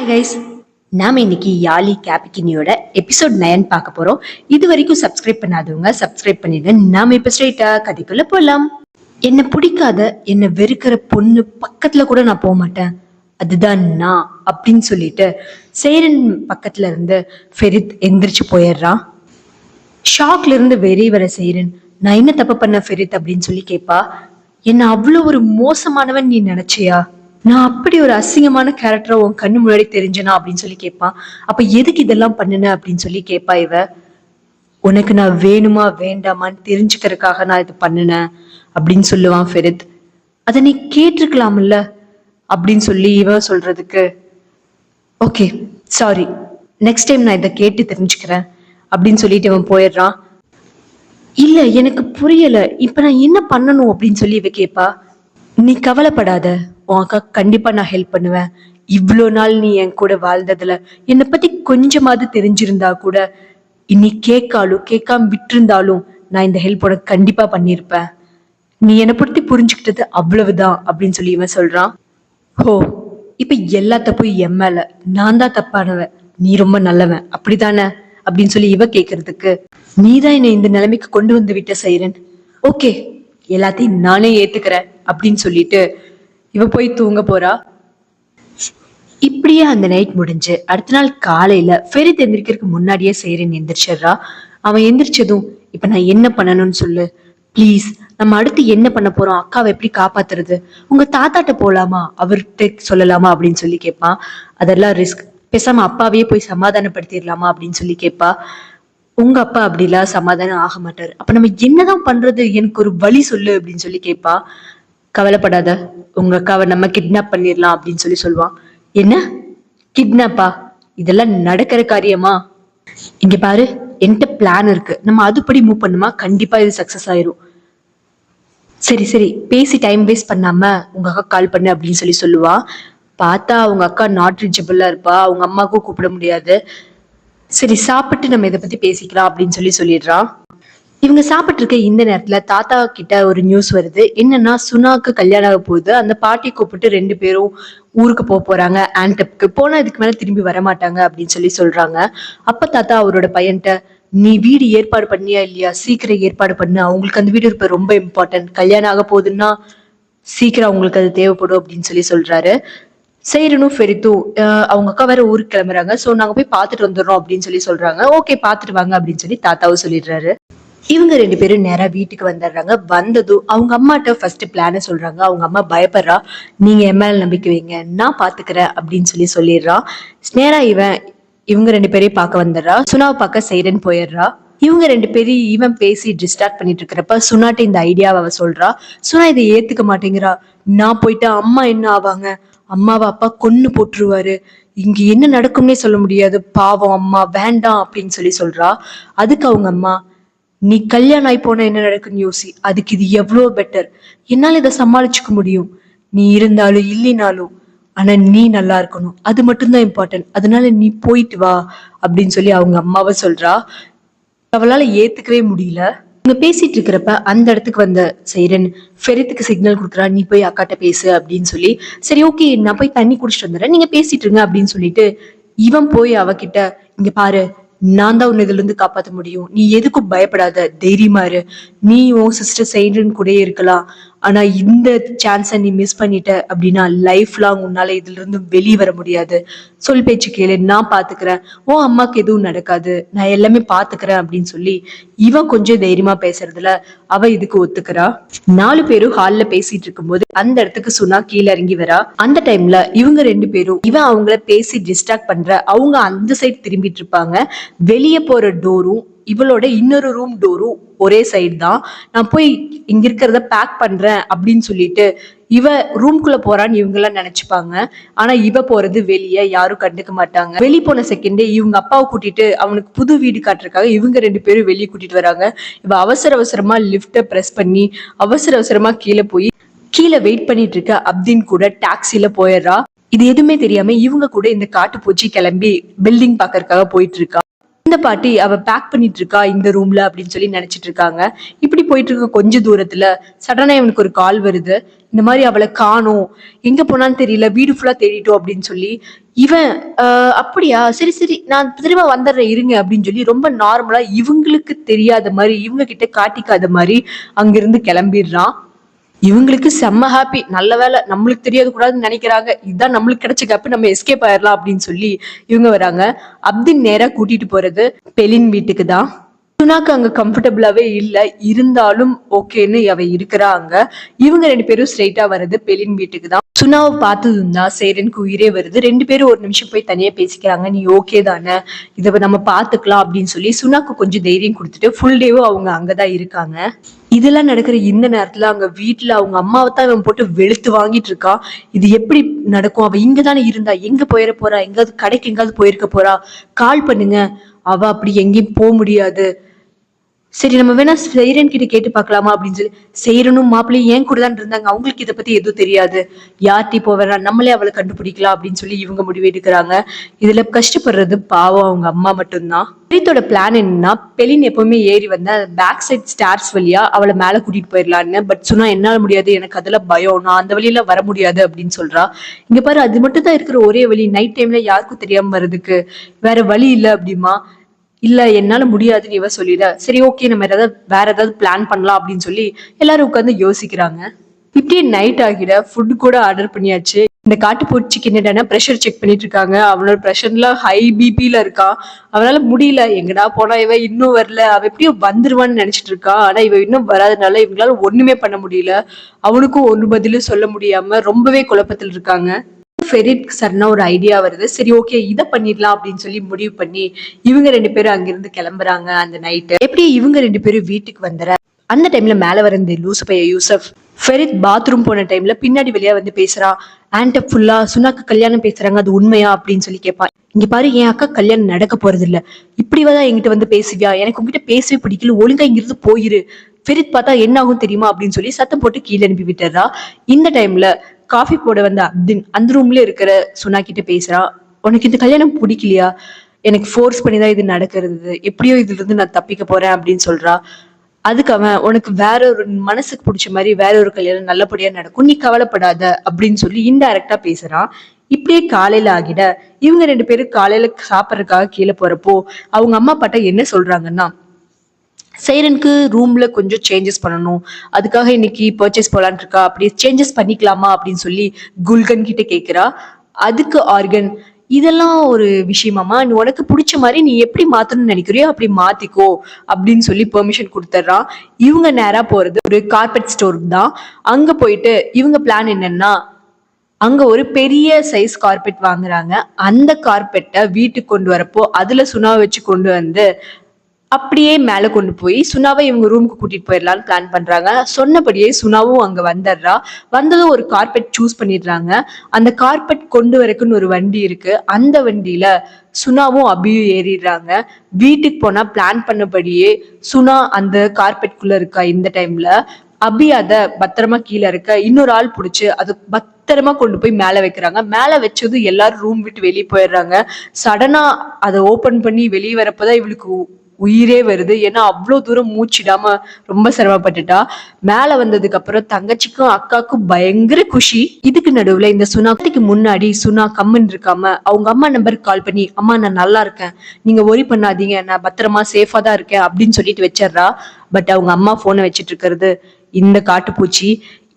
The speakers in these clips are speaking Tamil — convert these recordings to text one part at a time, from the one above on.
ஹாய் கைஸ், நாம இன்னைக்கு யாலி கேபிகினியோட எபிசோட் 9 பார்க்க போறோம். இது வரைக்கும் சப்ஸ்கிரைப் பண்ணாதவங்க சப்ஸ்கிரைப் பண்ணிடுங்க. நாம இப்ப ஸ்ட்ரைட்டா கதைக்குள்ள போலாம். என்ன பிடிக்காத, என்ன வெறுக்கிற பொண்ணு பக்கத்துல கூட நான் போக மாட்டேன், அதுதான் நான் அப்படின்னு சொல்லிட்டு சேரன் பக்கத்துல இருந்து ஃபெரித் எந்திரிச்சு போயிடுறான். ஷாக்ல இருந்து வெளியே வர சேரன், நான் என்ன தப்பு பண்ண ஃபெரித் அப்படின்னு சொல்லி கேட்பா. என்ன அவ்வளவு ஒரு மோசமானவன் நீ நினைச்சியா? நான் அப்படி ஒரு அசிங்கமான கேரக்டரா உன் கண்ணு முன்னாடி தெரிஞ்சனா அப்படின்னு சொல்லி கேட்பான். அப்ப எதுக்கு இதெல்லாம் பண்ணுன அப்படின்னு சொல்லி கேட்பா இவ. உனக்கு நான் வேணுமா வேண்டாமான்னு தெரிஞ்சுக்கிறதுக்காக நான் இது பண்ணினேன் அப்படின்னு சொல்லுவான் ஃபெரித். அதை நீ கேட்டிருக்கலாம்ல அப்படின்னு சொல்லி இவ சொல்றதுக்கு, ஓகே சாரி, நெக்ஸ்ட் டைம் நான் இதை கேட்டு தெரிஞ்சுக்கிறேன் அப்படின்னு சொல்லிட்டு அவன் போயிடுறான். இல்ல எனக்கு புரியல, இப்ப நான் என்ன பண்ணணும் அப்படின்னு சொல்லி இவ கேட்பா. நீ கவலைப்படாத, உன் அக்கா கண்டிப்பா நான் ஹெல்ப் பண்ணுவேன். இவ்வளோ நாள் நீ என் கூட வாழ்ந்ததுல என்னை பத்தி கொஞ்சமாவது தெரிஞ்சிருந்தா கூட, இனி கேட்காம விட்டுருந்தாலும் நான் இந்த ஹெல்ப் உனக்கு கண்டிப்பா பண்ணிருப்பேன். நீ என்னை பத்தி புரிஞ்சுக்கிட்டது அவ்வளவுதான் அப்படின்னு சொல்லி இவன் சொல்றான். ஹோ, இப்ப எல்லா தப்பும் என் மேல, நான் தான் தப்பானவன், நீ ரொம்ப நல்லவன் அப்படித்தானே அப்படின்னு சொல்லி இவ கேக்குறதுக்கு, நீதான் என்னை இந்த நிலைமைக்கு கொண்டு வந்து விட்ட சைரன். ஓகே, எல்லாத்தையும் நானே ஏத்துக்கிறேன் அப்படின்னு சொல்லிட்டு இவ போய் தூங்க போறா. இப்படியே அந்த நைட் முடிஞ்சு அடுத்த நாள் காலையில ஃபெரித் எந்திரிக்கிறதுக்கு முன்னாடியே சேரன் எந்திரிச்சிடுறா. அவன் எந்திரிச்சதும், இப்ப நான் என்ன பண்ணணும்னு சொல்லு பிளீஸ், நம்ம அடுத்து என்ன பண்ண போறோம், அக்காவை எப்படி காப்பாத்துறது, உங்க தாத்தாட்ட போலாமா, அவர்கிட்ட சொல்லலாமா அப்படின்னு சொல்லி கேட்பான். அதெல்லாம் ரிஸ்க், பேசாம அப்பாவையே போய் சமாதானப்படுத்திடலாமா அப்படின்னு சொல்லி கேட்பா. உங்க அப்பா அப்படிலாம் சமாதானம் ஆக மாட்டாரு, அப்ப நம்ம என்னதான் பண்றது, எனக்கு ஒரு வழி சொல்லு அப்படின்னு சொல்லி கேட்பா. கவலைப்படாத, உங்க அக்காவை நம்ம கிட்னாப் பண்ணிடலாம் அப்படின்னு சொல்லி சொல்லுவான். என்ன கிட்னாப்பா, இதெல்லாம் நடக்கிற காரியமா? இங்க பாரு, என்கிட்ட பிளான் இருக்கு, நம்ம அதுபடி மூவ் பண்ணுமா கண்டிப்பா இது சக்சஸ் ஆயிரும். சரி சரி, பேசி டைம் வேஸ்ட் பண்ணாம உங்க அக்கா கால் பண்ணு அப்படின்னு சொல்லி சொல்லுவா. பார்த்தா அவங்க அக்கா நாட் ரீச்சபிளா இருப்பா, அவங்க அம்மாவுக்கும் கூப்பிட முடியாது. சரி சாப்பிட்டு நம்ம இதை பத்தி பேசிக்கலாம் அப்படின்னு சொல்லி சொல்லிடுறான். இவங்க சாப்பிட்டு இருக்க இந்த நேரத்துல தாத்தா கிட்ட ஒரு நியூஸ் வருது. என்னன்னா, சுனாக்கு கல்யாணம் ஆக போகுது. அந்த பாட்டி கூப்பிட்டு 2 பேரும் ஊருக்கு போறாங்க, ஆன்டப்க்கு போனா இதுக்கு மேல திரும்பி வரமாட்டாங்க அப்படின்னு சொல்லி சொல்றாங்க. அப்ப தாத்தா அவரோட பையன்ட்ட, நீ வீடு ஏற்பாடு பண்ணியா இல்லையா, சீக்கிரம் ஏற்பாடு பண்ணு, அவங்களுக்கு அந்த வீடு இப்ப ரொம்ப இம்பார்ட்டன்ட், கல்யாணம் ஆக போகுதுன்னா சீக்கிரம் அவங்களுக்கு அது தேவைப்படும் அப்படின்னு சொல்லி சொல்றாரு. சேரனும் ஃபெரித்தும் அவங்க அக்கா வேற ஊருக்கு கிளம்புறாங்க, சோ நாங்க போய் பாத்துட்டு வந்துடுறோம் அப்படின்னு சொல்லி சொல்றாங்க. ஓகே பாத்துட்டு வாங்க அப்படின்னு சொல்லி தாத்தாவும் சொல்லிடுறாரு. இவங்க 2 பேரும் நேரா வீட்டுக்கு வந்துடுறாங்க. வந்ததும் அவங்க அம்மாட்ட ஃபர்ஸ்ட் பிளான சொல்றாங்க. அவங்க அம்மா பயப்படுறா. நீங்க என் மேல நம்பிக்கை வைங்க, நான் பாத்துக்கிறேன் அப்படின்னு சொல்லி சொல்லிடுறான். நேரா இவங்க 2 பேரையும் பார்க்க வந்துடுறா. சுனாவை பார்க்க சைரன் போயிடுறா. இவங்க 2 பேரும் இவன் பேசி டிஸ்ட்ராக்ட் பண்ணிட்டு இருக்கிறப்ப சுனாட்ட இந்த ஐடியாவை அவ சொல்றா. சுனா இதை ஏத்துக்க மாட்டேங்கிறா. நான் போயிட்டு அம்மா என்ன ஆவாங்க, அம்மாவை அப்பா கொன்னு போட்டுருவாரு, இங்க என்ன நடக்கும்னே சொல்ல முடியாது, பாவம் அம்மா வேண்டாம் அப்படின்னு சொல்லி சொல்றா. அதுக்கு அவங்க அம்மா, நீ கல்யாணம் ஆகி போனா என்ன நடக்குன்னு யோசி, அதுக்கு இது எவ்வளவு பெட்டர், என்னால இதை சமாளிச்சுக்க முடியும், நீ இருந்தாலும் இல்லைனாலும், ஆனா நீ நல்லா இருக்கணும், அது மட்டும்தான் இம்பார்ட்டன்ட், அதனால நீ போயிட்டு வா அப்படின்னு சொல்லி அவங்க அம்மாவை சொல்றா. அவளால ஏத்துக்கவே முடியல. இங்க பேசிட்டு இருக்கிறப்ப அந்த இடத்துக்கு வந்த சைரன் ஃபெரித்துக்கு சிக்னல் கொடுக்குறா, நீ போய் அக்காட்ட பேசு அப்படின்னு சொல்லி. சரி ஓகே, நான் போய் தண்ணி குடிச்சிட்டு வந்துடுறேன், நீங்க பேசிட்டு இருங்க அப்படின்னு சொல்லிட்டு இவன் போய் அவகிட்ட, இங்க பாரு, நான் தான் உன்னை இதுல இருந்து காப்பாற்ற முடியும், நீ எதுக்கும் பயப்படாத, தைரியமா இரு, நீ உன் சிஸ்டர் சைரன் கூட இருக்கலாம், ஆனா இந்த சான்ஸை நீ மிஸ் பண்ணிட்ட அப்படின்னா லைஃப் லாங் உன்னால இதுல இருந்து வெளியே வர முடியாது, சொல் பேச்சு கேளு, நான் பாத்துக்கிறேன், உன் அம்மாக்கு எதுவும் நடக்காது, நான் எல்லாமே பாத்துக்கிறேன் அப்படின்னு சொல்லி இவன் கொஞ்சம் தைரியமா பேசுறதுல அவ இதுக்கு ஒத்துக்கிறா. 4 பேரும் ஹால்ல பேசிட்டு இருக்கும்போது அந்த இடத்துக்கு சுனா கீழே இறங்கி வரா. அந்த டைம்ல இவங்க 2 பேரும் இவன் அவங்கள பேசி டிஸ்ட்ராக்ட் பண்ற, அவங்க அந்த சைடு திரும்பிட்டு இருப்பாங்க. வெளியே போற டோரும் இவளோட இன்னொரு ரூம் டோரும் ஒரே சைடு தான். நான் போய் இங்க இருக்கிறத பேக் பண்றேன் அப்படின்னு சொல்லிட்டு இவ ரூம்குள்ள போறான்னு இவங்க எல்லாம் நினைச்சுப்பாங்க. ஆனா இவ போறது வெளியே, யாரும் கண்டுக்க மாட்டாங்க. வெளியே போன செகண்டே இவங்க அப்பாவை கூட்டிட்டு அவனுக்கு புது வீடு காட்டுறதுக்காக இவங்க 2 பேரும் வெளியே கூட்டிட்டு வராங்க. இவ அவசர அவசரமா லிப்ட பிரஸ் பண்ணி அவசர அவசரமா கீழே வெயிட் பண்ணிட்டு இருக்க அப்தின் கூட டாக்ஸில போயிடுறா. இது எதுவுமே தெரியாம இவங்க கூட இந்த காட்டு பூச்சி கிளம்பி பில்டிங் பாக்கறதுக்காக போயிட்டு இருக்கா. இந்த பாட்டி அவ பேக் பண்ணிட்டு இருக்கா இந்த ரூம்ல அப்படின்னு சொல்லி நினைச்சிட்டு இருக்காங்க. இப்படி போயிட்டு இருக்க கொஞ்ச தூரத்துல சடனா இவனுக்கு ஒரு கால் வருது. இந்த மாதிரி அவளை காணோம், எங்க போனான்னு தெரியல, வீடு ஃபுல்லா தேடிட்டோம் அப்படின்னு சொல்லி. இவன் அப்படியா, சரி சரி நான் திரும்ப வந்துடுறேன் இருங்க அப்படின்னு சொல்லி ரொம்ப நார்மலா இவங்களுக்கு தெரியாத மாதிரி இவங்க கிட்ட காட்டிக்காத மாதிரி அங்கிருந்து கிளம்பிடுறான். இவங்களுக்கு செம்ம ஹாப்பி, நல்ல வேலை நம்மளுக்கு தெரியாது கூடாதுன்னு நினைக்கிறாங்க, இதுதான் நம்மளுக்கு கிடைச்ச கேப், நம்ம எஸ்கேப் ஆயிடலாம் அப்படின்னு சொல்லி இவங்க வராங்க. அப்தின் நேரா கூட்டிட்டு போறது பெலின் வீட்டுக்கு தான். சுனாக்கு அங்க கம்ஃபர்டபுளாவே இல்ல, இருந்தாலும் ஓகேன்னு அவ இருக்கிறாங்க. இவங்க 2 பேரும் ஸ்ட்ரெயிட்டா வர்றது பெலின் வீட்டுக்கு தான். சுனாவை பார்த்ததும் தான் சேரனுக்கு உயிரே வருது. 2 பேரும் ஒரு நிமிஷம் போய் தனியா பேசிக்கிறாங்க. நீ ஓகே தானே, இதை நம்ம பாத்துக்கலாம் அப்படின்னு சொல்லி சுனாக்கு கொஞ்சம் தைரியம் கொடுத்துட்டு ஃபுல் டேவும் அவங்க அங்கதான் இருக்காங்க. இதெல்லாம் நடக்கிற இந்த நேரத்துல அங்க வீட்டுல அவங்க அம்மாவை தான் இவன் போட்டு வெளுத்து வாங்கிட்டு இருக்கான். இது எப்படி நடக்கும், அவ இங்கதானே இருந்தா, எங்க போயிட போறா, எங்காவது கடைக்கு எங்காவது போயிருக்க போறா, கால் பண்ணுங்க. அவ அப்படி எங்கேயும் போக முடியாது. சரி நம்ம வேணா சேரன் கிட்ட கேட்டு பாக்கலாமா அப்படின்னு சொல்லி, சேரனும் மாப்பிள்ளையும் ஏன் கூட தான் இருந்தாங்க, அவங்களுக்கு இதை பத்தி எதுவும் தெரியாது, யார்ட்டி போவேனா, நம்மளே அவளை கண்டுபிடிக்கலாம் அப்படின்னு சொல்லி இவங்க முடிவு எடுக்கிறாங்க. இதுல கஷ்டப்படுறது பாவம் அவங்க அம்மா மட்டும்தான். பெரித்தோட பிளான் என்னன்னா, பெலின் எப்பவுமே ஏறி வந்த பேக் சைட் ஸ்டார்ஸ் வழியா அவளை மேல கூட்டிட்டு போயிடலான்னு. பட் சொன்னா என்னால முடியாது, எனக்கு அதெல்லாம் பயம், நான் அந்த வழியில வர முடியாது அப்படின்னு சொல்றா. இங்க பாரு, அது மட்டும் தான் இருக்கிற ஒரே வழி, நைட் டைம்ல யாருக்கும் தெரியாம வர்றதுக்கு வேற வழி இல்ல அப்படிமா. இல்ல என்னால முடியாதுன்னு இவ சொல்லிட, சரி ஓகே நம்ம வேற ஏதாவது பிளான் பண்ணலாம் அப்படின்னு சொல்லி எல்லாரும் உட்காந்து யோசிக்கிறாங்க. இப்படியே நைட் ஆகிட ஃபுட் கூட ஆர்டர் பண்ணியாச்சு. இந்த காட்டுப்பூச்சிக்கு என்னடானா ப்ரெஷர் செக் பண்ணிட்டு இருக்காங்க. அவனோட ப்ரெஷர்ல ஹை பிபில இருக்கான். அவனால முடியல, எங்கடா போனா இவ இன்னும் வரல, அவ எப்படியும் வந்துருவான்னு நினைச்சிட்டு இருக்கான். ஆனா இவ இன்னும் வராதனால இவங்களால ஒண்ணுமே பண்ண முடியல. அவனுக்கும் ஒண்ணு பதிலும் சொல்ல முடியாம ரொம்பவே குழப்பத்தில் இருக்காங்க. ஃபெரிட் சர்னா ஒரு ஐடியா வருது. சரி ஓகே இதை பண்ணிடலாம் அப்படின்னு சொல்லி முடிவு பண்ணி இவங்க 2 பேரும் அங்கிருந்து கிளம்புறாங்க. அந்த நைட்டு எப்படி இவங்க 2 பேரும் வீட்டுக்கு வந்துற அந்த டைம்ல மேல வர இந்த லூசு பைய யூசப் ஃபெரித் பாத்ரூம் போன டைம்ல பின்னாடி வெளியா வந்து பேசுறான். ஆன்ட ஃபுல்லா சுனாக்கு கல்யாணம் பேசுறாங்க, அது உண்மையா அப்படின்னு சொல்லி கேட்பான். இங்க பாரு, என் அக்கா கல்யாணம் நடக்க போறது இல்ல, இப்படிவாதான் என்கிட்ட வந்து பேசுவியா, எனக்கு உங்ககிட்ட பேசவே பிடிக்கல, ஒழுங்கா இங்கிருந்து போயிரு, ஃபெரித் பார்த்தா என்ன ஆகும் தெரியுமா அப்படின்னு சொல்லி சத்தம் போட்டு கீழே அனுப்பி விட்டுறா. இந்த டைம்ல காஃபி போட வந்த அப்தின் அந்த ரூம்ல இருக்கிற சுனா கிட்ட பேசுறா. உனக்கு இந்த கல்யாணம் பிடிக்கலையா, எனக்கு ஃபோர்ஸ் பண்ணிதான் இது நடக்கிறது, எப்படியோ இதுல இருந்து நான் தப்பிக்க போறேன் அப்படின்னு சொல்றா. அதுக்கு அவன், உனக்கு வேற ஒரு மனசுக்கு பிடிச்ச மாதிரி வேற ஒரு கல்யாணம் நல்லபடியா நடக்கும், நீ கவலைப்படாத அப்படின்னு சொல்லி இன்டைரக்டா பேசுறான். இப்படியே காலையில ஆகிட இவங்க 2 பேரும் காலையில சாப்பிட்றதுக்காக கீழே போறப்போ அவங்க அம்மா அப்பாட்ட என்ன சொல்றாங்கன்னா, சைரனுக்கு ரூம்ல கொஞ்சம் சேஞ்சஸ் பண்ணணும், அதுக்காக இன்னைக்கு பர்ச்சேஸ் போலான் இருக்கா, அப்படி சேஞ்சஸ் பண்ணிக்கலாமா அப்படின்னு சொல்லி குல்கன் கிட்ட கேக்குறா. அதுக்கு ஆர்கன், இதெல்லாம் ஒரு விஷயமாமா, நீ உனக்கு பிடிச்ச மாதிரி நீ எப்படி மாத்தணும்னு நினைக்கிறியோ அப்படி மாத்திக்கோ அப்படின்னு சொல்லி பெர்மிஷன் கொடுத்துட்றான். இவங்க நேரா போறது ஒரு கார்பெட் ஸ்டோருக்கு தான். அங்க போயிட்டு இவங்க பிளான் என்னன்னா, அங்க ஒரு பெரிய சைஸ் கார்பெட் வாங்குறாங்க. அந்த கார்பெட்டை வீட்டுக்கு கொண்டு வரப்போ அதுல சுனா வச்சு கொண்டு வந்து அப்படியே மேல கொண்டு போய் சுனாவை இவங்க ரூமுக்கு கூட்டிட்டு போயிடலான்னு பிளான் பண்றாங்க. சொன்னபடியே சுனாவும் அங்க வந்துடுறா. வந்ததும் ஒரு கார்பெட் சூஸ் பண்ணிடுறாங்க. அந்த கார்பெட் கொண்டு வரக்குன்னு ஒரு வண்டி இருக்கு. அந்த வண்டியில சுனாவும் அபியும் ஏறிடுறாங்க. வீட்டுக்கு போனா பிளான் பண்ணபடியே சுனா அந்த கார்பெட்குள்ள இருக்கா. இந்த டைம்ல அபி அத பத்திரமா கீழே இருக்க இன்னொரு ஆள் பிடிச்சு அது பத்திரமா கொண்டு போய் மேல வைக்கிறாங்க. மேல வச்சது எல்லாரும் ரூம் விட்டு வெளியே போயிடுறாங்க. சடனா அதை ஓபன் பண்ணி வெளியே வரப்போதான் இவளுக்கு உயிரே வருது. ஏன்னா அவ்வளவு தூரம் மூச்சிடாம ரொம்ப சிரமப்பட்டுட்டா. மேல வந்ததுக்கு அப்புறம் தங்கச்சிக்கும் அக்காக்கும் பயங்கர குஷி. இதுக்கு நடுவுல இந்த சுனாக்கு முன்னாடி சுனா கம்மன் இருக்காம அவங்க அம்மா நம்பருக்கு கால் பண்ணி, அம்மா நான் நல்லா இருக்கேன், நீங்க ஒரி பண்ணாதீங்க, நான் பத்திரமா சேஃபா தான் இருக்கேன் அப்படின்னு சொல்லிட்டு வச்சிடறா. பட் அவங்க அம்மா போனை வச்சிட்டு இருக்கிறது இந்த காட்டுப்பூச்சி.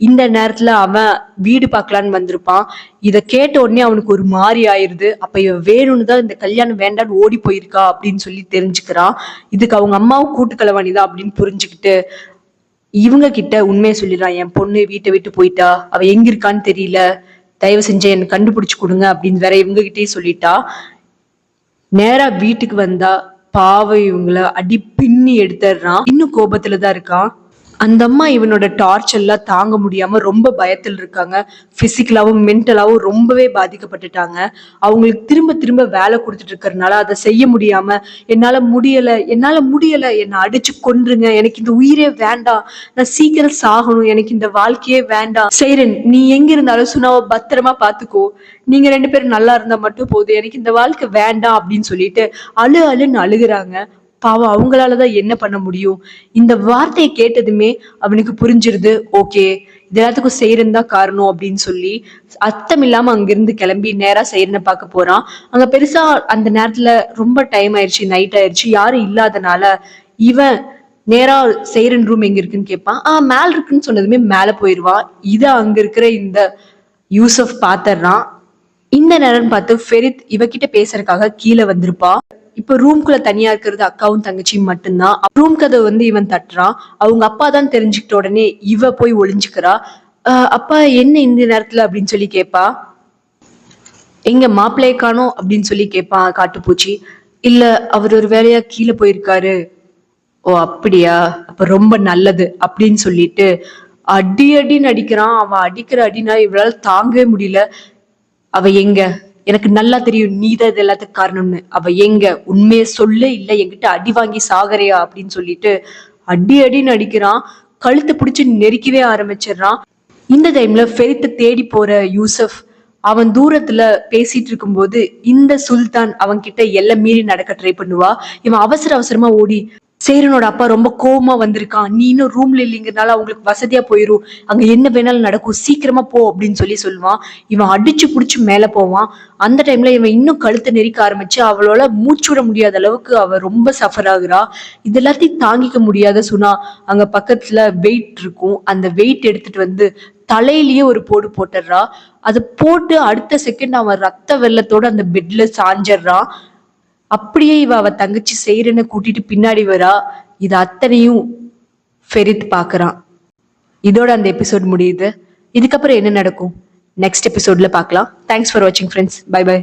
இந்த நேரத்துல அவன் வீடு பார்க்கலான்னு வந்திருப்பான். இத கேட்ட உடனே அவனுக்கு ஒரு மாதிரி ஆயிருது. அப்ப இவ வேணும்னு தான் இந்த கல்யாணம் வேண்டான்னு ஓடி போயிருக்கா அப்படின்னு சொல்லி தெரிஞ்சுக்கிறான். இதுக்கு அவங்க அம்மாவும் கூட்டுக்களவாணிதான் அப்படின்னு புரிஞ்சுக்கிட்டு இவங்க கிட்ட உண்மையை சொல்லிடுறான். என் பொண்ணு வீட்டை விட்டு போயிட்டா, அவ எங்க இருக்கான்னு தெரியல, தயவு செஞ்சு என்ன கண்டுபிடிச்சு கொடுங்க அப்படின்னு வேற இவங்க கிட்டே சொல்லிட்டா. நேரா வீட்டுக்கு வந்தா பாவம் இவங்கள அடி பின்னி எடுத்துடுறான். இன்னும் கோபத்துலதான் இருக்கான். அந்த அம்மா இவனோட டார்ச்சர்லாம் தாங்க முடியாம ரொம்ப பயத்தில் இருக்காங்க. பிசிக்கலாவும் மென்டலாவும் ரொம்பவே பாதிக்கப்பட்டுட்டாங்க. அவங்களுக்கு திரும்ப திரும்ப வேலை கொடுத்துட்டு இருக்கறனால அதை செய்ய முடியாம, என்னால முடியல, என்னை அடிச்சு கொன்றுங்க, எனக்கு இந்த உயிரே வேண்டாம், நான் சீக்கிரம் சாகணும், எனக்கு இந்த வாழ்க்கையே வேண்டாம், சேரன் நீ எங்க இருந்தாலும் சுனாவை பத்திரமா பாத்துக்கோ, நீங்க 2 பேரும் நல்லா இருந்தா மட்டும் போதும், எனக்கு இந்த வாழ்க்கை வேண்டாம் அப்படின்னு சொல்லிட்டு அழுன்னு அழுகுறாங்க. பாவம் அவங்களாலதான் என்ன பண்ண முடியும். இந்த வார்த்தையை கேட்டதுமே அவனுக்கு புரிஞ்சிருது. ஓகே, இது எல்லாத்துக்கும் சேரன் தான் காரணம் அப்படின்னு சொல்லி அர்த்தம் இல்லாம அங்கிருந்து கிளம்பி நேரா சேரனை பார்க்க போறான். அங்க பெருசா அந்த நேரத்துல ரொம்ப டைம் ஆயிடுச்சு, நைட் ஆயிடுச்சு, யாரும் இல்லாதனால இவன் நேரா சேரன் ரூம் எங்க இருக்குன்னு கேட்பான். மேல இருக்குன்னு சொன்னதுமே மேல போயிருவான். இத அங்க இருக்கிற இந்த யூசப் பாத்துறான். இந்த நேரம் பார்த்து ஃபெரித் இவகிட்ட பேசுறதுக்காக கீழே வந்திருப்பா. இப்ப ரூம்குள்ள தனியா இருக்கிறது அக்காவும் தங்கச்சியும் மட்டும்தான். ரூம் கதவை வந்து இவன் தட்டுறான். அவங்க அப்பா தான் தெரிஞ்சுக்கிட்ட உடனே இவ போய் ஒளிஞ்சுக்கிறா. அப்பா என்ன இந்த நேரத்துல அப்படின்னு சொல்லி கேட்பா. எங்க மாப்பிள்ளைய காணோம் அப்படின்னு சொல்லி கேட்பான் காட்டுப்பூச்சி. இல்ல, அவர் ஒரு வேலையா கீழே போயிருக்காரு. ஓ அப்படியா, அப்ப ரொம்ப நல்லது அப்படின்னு சொல்லிட்டு அடின்னு அடிக்கிறான். அவன் அடிக்கிற அடினா இவளால தாங்கவே முடியல. அவ எங்க, எனக்கு நல்லா தெரியும் நீதான் இது எல்லாத்துக்கும் காரணம்னு, அவ எங்க, உண்மையை சொல்லு, இல்ல என்கிட்ட அடி வாங்கி சாகறியா அப்படின்னு சொல்லிட்டு அடின்னு அடிக்கிறான். கழுத்தை பிடிச்சு நெருக்கவே ஆரம்பிச்சிடுறான். இந்த டைம்ல ஃபெரித்தை தேடி போற யூசப் அவன் தூரத்துல பேசிட்டு இருக்கும்போது இந்த சுல்தான் அவன் கிட்ட எல்லாம் மீறி நடக்க ட்ரை பண்ணுவா. இவன் அவசரமா ஓடி, சேரனோட அப்பா ரொம்ப கோவமா வந்திருக்கான், நீ இன்னும் ரூம்ல இல்லைங்கிறதுனால அவங்களுக்கு வசதியா போயிரும், அங்க என்ன வேணாலும் நடக்கும், சீக்கிரமா போ அப்படின்னு சொல்லுவான். இவன் அடிச்சு புடிச்சு மேல போவான். அந்த டைம்ல இவன் இன்னும் கழுத்தை நெரிக்க ஆரம்பிச்சு அவளோட மூச்சு விட முடியாத அளவுக்கு அவ ரொம்ப சஃபர் ஆகுறா. இது எல்லாத்தையும் தாங்கிக்க முடியாத சுனா அங்க பக்கத்துல வெயிட் இருக்கும், அந்த வெயிட் எடுத்துட்டு வந்து தலையிலேயே ஒரு போடு போட்டுடுறா. அதை போட்டு அடுத்த செகண்ட் அவன் ரத்த வெள்ளத்தோட அந்த பெட்ல சாஞ்சிடுறான். அப்படியே அவ தங்கச்சி சேரனை கூட்டிட்டு பின்னாடி வரா. இது அத்தனையும் ஃபெரித் பாக்குறான். இதோட அந்த எபிசோட் முடியுது. இதுக்கப்புறம் என்ன நடக்கும் நெக்ஸ்ட் எபிசோட்ல பார்க்கலாம். தேங்க்ஸ் ஃபார் வாட்சிங் ஃப்ரெண்ட்ஸ். Bye by.